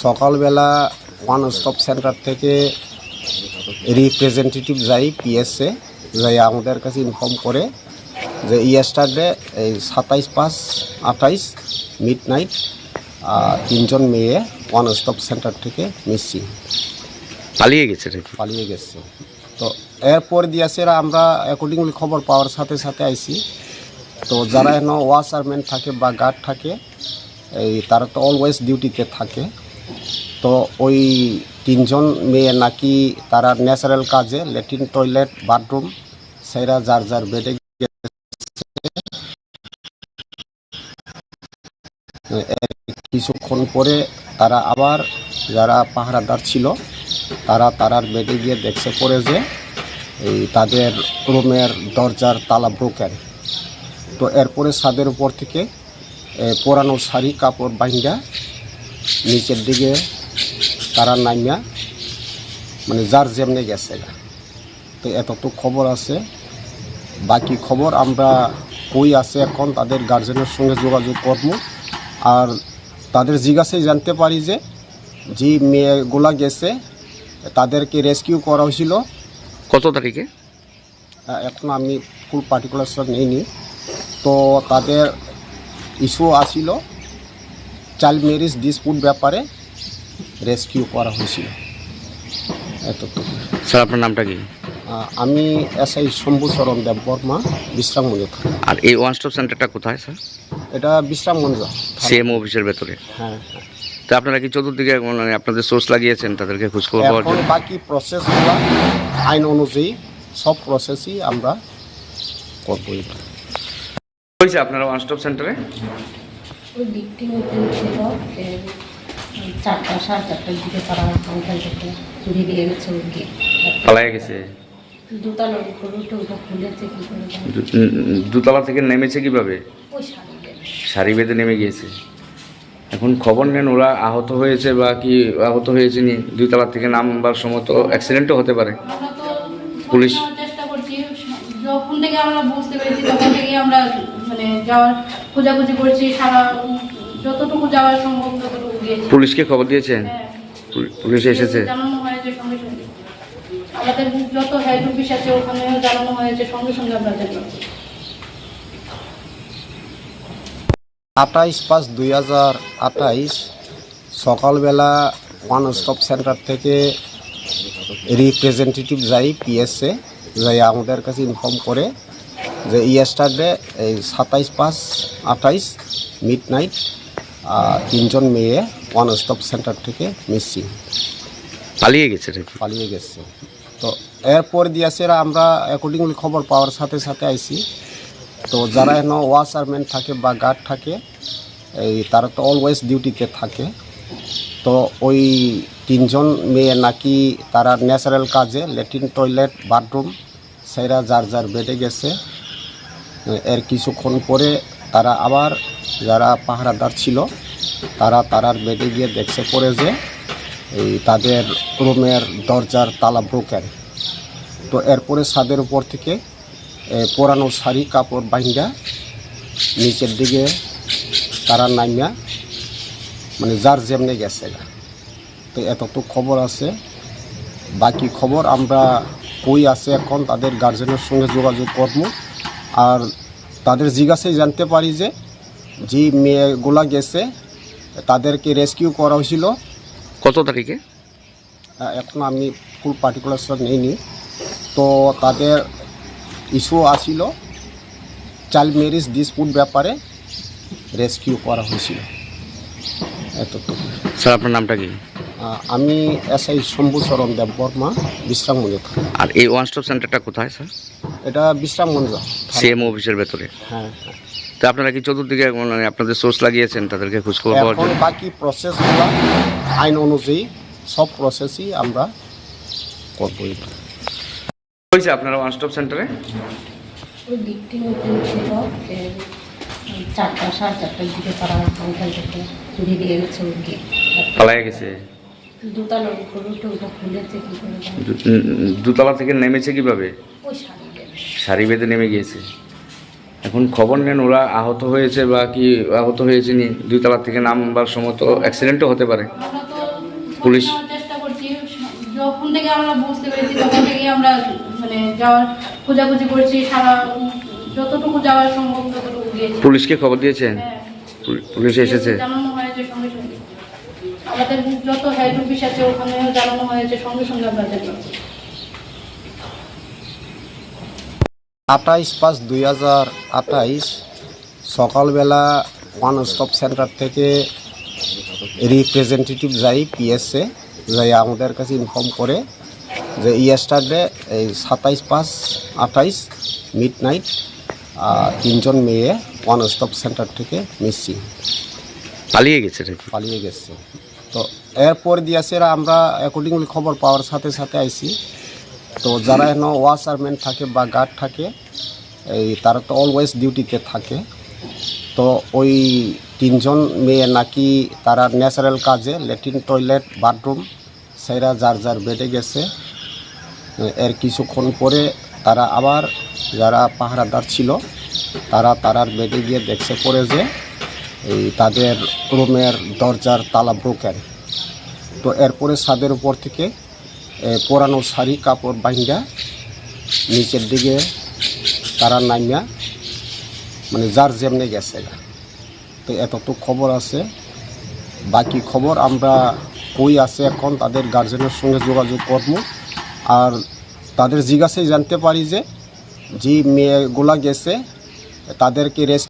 সকালবেলা one stop centre থেকে representative যাই পিএসএ যাই আমাদের কাছে ইনফর্ম করে যে ইয়েস্টারডে এই 27/5/28 মিডনাইট তিনজন মেয়ে ওয়ান স্টপ সেন্টার থেকে মিসিং পালিয়ে গেছে। তো এরপর দিয়েছে আমরা অ্যাকর্ডিংলি খবর পাওয়ার সাথে সাথে আইসি। তো যারা এখনো ওয়াচারম্যান থাকে বা গার্ড থাকে এই তারা তো অলওয়েজ ডিউটিতে থাকে। তো ওই তিনজন মেয়ে নাকি তারা ন্যাচারাল কাজে ল্যাট্রিন টয়লেট বাথরুম সেরা যার যার বেডে কিছুক্ষণ পরে তারা আবার যারা পাহারাদার ছিল তারার বেডে গিয়ে দেখছে পরে যে এই তাদের রুমের দরজার তালা ব্রোকেন। তো এরপরে ছাদের উপর থেকে পুরানো শাড়ি কাপড় বাইন্দা নিচের দিকে তারা নামিয়া মানে যার যেমনে গেছে। তো এতটুকু খবর আছে, বাকি খবর আমরা কই আছে এখন তাদের গার্জেনের সঙ্গে যোগাযোগ করব। আর তাদের জিজ্ঞাসায় জানতে পারি যে মেয়েগুলা গেছে তাদেরকে রেস্কিউ করা হয়েছিল কত তারিখে, এখন আমি ফুল পার্টিকুলার্স নেইনি। তো তাদের ইস্যু আসিল চাইল্ড ম্যারেজ ডিসপুট ব্যাপারে রেস্কিউ করা হয়েছিল। এতটুকু। স্যার আপনার নামটা কি? আমি এসআই শম্ভুচরণ দেববর্মা, বিশ্রামগঞ্জ থানা। আর এই ওয়ান স্টপ সেন্টারটা কোথায় স্যার? এটা বিশ্রামগঞ্জ সিএমও অফিসের ভেতরে। হ্যাঁ। তো আপনারা কি চতুর্দিকে মানে আপনাদের সোর্স লাগিয়েছেন তাদেরকে খোঁজখবর পাওয়ার জন্য? বাকি প্রসেসগুলো আইন অনুযায়ী সব প্রসেসই আমরা করব। হয়েছে আপনারা ওয়ান স্টপ সেন্টারে? ওই দিকটি ছিল 4টা 4:30টার দিকে তারা ওখান থেকে বেরিয়ে গেছে। ওকে পালিয়ে গেছে। দোতলার উপরে ওটা খুলেছে কি করে? দোতলা থেকে নেমেছে কিভাবে? ওই শাড়ি বেঁধে নেমে গিয়েছে। এখন খবর নেন ওরা আহত হয়েছে বা কি আহত হয়েছে নি? দুতলা থেকে নামবার সময় তো অ্যাক্সিডেন্টও হতে পারে। পুলিশ চেষ্টা করছি, যখন থেকে আমরা বুঝতে পেরেছি তখন থেকে আমরা মানে যাওয়ার খোঁজাখুঁজি করছি, সারা যতটুকু যাওয়া সম্ভব ততটুকু গিয়েছি। পুলিশকে খবর দিয়েছেন? পুলিশ এসেছে? জানানো হয়েছে সঙ্গে সঙ্গে, আমাদের যত হেড অফিস আছে ওখানে জানানো হয়েছে, সঙ্গে সঙ্গে আমরা জানি। 28/5/2028 সকালবেলা ওয়ান স্টপ সেন্টার থেকে রিপ্রেজেন্টেটিভ যাই পিএসএ যাই আমাদের কাছে ইনফর্ম করে যে ইয়েস্টারডে এই 27/5/28 মিডনাইট তিনজন মেয়ে ওয়ান স্টপ সেন্টার থেকে মিসিং পালিয়ে গেছে। তো এরপর দিয়েছে আমরা অ্যাকর্ডিংলি খবর পাওয়ার সাথে সাথে আইসি। তো যারা এখনো ওয়াচারম্যান থাকে বা গার্ড থাকে এই তারা তো অলওয়েজ ডিউটিতে থাকে। তো ওই তিনজন মেয়ে নাকি তারা ন্যাচারাল কাজে ল্যাট্রিন টয়লেট বাথরুম সেরা যার যার বেডে গেছে। এর কিছুক্ষণ পরে তারা আবার যারা পাহারাদার ছিল তারার বেডে গিয়ে দেখছে পরে যে এই তাদের রুমের দরজার তালা ব্রোকেন। তো এরপরে ছাদের উপর থেকে পুরানো শাড়ি কাপড় বাইন্দা নিচের দিকে তারা নামিয়া মানে যার যেমনে গেছে। তো এতটুকু খবর আছে, বাকি খবর আমরা কই আছে এখন তাদের গার্জেনের সঙ্গে যোগাযোগ করব। আর তাদের জিজ্ঞাসায় জানতে পারি যে মেয়েগুলা গেছে তাদেরকে রেস্কিউ করা হয়েছিল কত তারিখে, এখন আমি ফুল পার্টিকুলার্স নেইনি। তো তাদের ইস্যু আসিল চাইল্ড ম্যারেজ ডিসপুট ব্যাপারে রেস্কিউ করা হয়েছিল। এতটুকু। স্যার আপনার নামটা কি? আমি এসআই শম্ভুচরণ দেববর্মা, বিশ্রামগঞ্জ থানা। আর এই ওয়ান স্টপ সেন্টারটা কোথায় স্যার? এটা বিশ্রামগঞ্জ সিএমও অফিসের ভেতরে। হ্যাঁ। তো আপনারা কি চতুর্দিকে মানে আপনাদের সোর্স লাগিয়েছেন তাদেরকে খোঁজখবর পাওয়ার জন্য? বাকি প্রসেসগুলো আইন অনুযায়ী সব প্রসেসই আমরা করব। হয়েছে আপনারা ওয়ান স্টপ সেন্টারে? ওই দিকটি ছিল 4টা 4:30টার দিকে তারা ওখান থেকে বেরিয়ে গেছে। ওকে পালিয়ে গেছে। দোতলার উপরে ওটা খুলেছে কি করে? দোতলা থেকে নেমেছে কিভাবে? ওই শাড়ি বেঁধে নেমে গিয়েছে। এখন খবর নেন ওরা আহত হয়েছে বা কি আহত হয়েছে নি, 2 তলা থেকে নামবার সময় তো অ্যাক্সিডেন্টও হতে পারে। আমরা তো পুলিশ নেওয়ার চেষ্টা করছি, যখন থেকে আমরা বুঝতে পেরেছি তখন থেকেই আমরা মানে যাওয়ার খোঁজাখুঁজি করছি, সারা যতটুকু যাওয়ার সম্ভব ততটুকু গিয়েছি। পুলিশকে খবর দিয়েছেন? হ্যাঁ, পুলিশ এসেছে? জানানো হয়েছে সঙ্গে সঙ্গে, আমাদের যত হেড অফিস আছে ওখানেও জানানো হয়েছে, সঙ্গে সঙ্গে আমরা জানিয়েছি। 28/5/2028 সকালবেলা ওয়ান স্টপ সেন্টার থেকে রিপ্রেজেন্টেটিভ যাই পিএসএ যাই আমাদের কাছে ইনফর্ম করে যে ইয়েস্টারডে এই 27/5/28 মিড নাইট 3জন মেয়ে ওয়ান স্টপ সেন্টার থেকে মিসিং পালিয়ে গেছে নাকি? পালিয়ে গেছে। তো এরপর দিয়েছে আমরা অ্যাকর্ডিংলি খবর পাওয়ার সাথে সাথে আইছি। তো যারা এখানে ওয়াচারম্যান থাকে বা গার্ড থাকে তারা তো অলওয়েজ ডিউটিতে থাকে। তো ওই 3জন মেয়ে নাকি তারা ন্যাচারাল কাজে ল্যাট্রিন টয়লেট বাথরুম সেরা যার যার বেডে গেছে। এর কিছুক্ষণ পরে তারা আবার যারা পাহারাদার ছিল তারার বেডে গিয়ে দেখছে পড়ে যে তাদের রুমের দরজার তালা ব্রোকেন। তো এরপরে ছাদের উপর থেকে পুরানো শাড়ি কাপড় বাইন্দা নিচের দিকে তারা নামিয়া মানে যার যেমনে গেছে। তো এতটুকু খবর আছে, বাকি খবর আমরা কই আছে এখন তাদের গার্জেনের সঙ্গে যোগাযোগ করব। আর তাদের জিজ্ঞাসায় জানতে পারি যে মেয়েগুলা গেছে তাদেরকে রেস্ট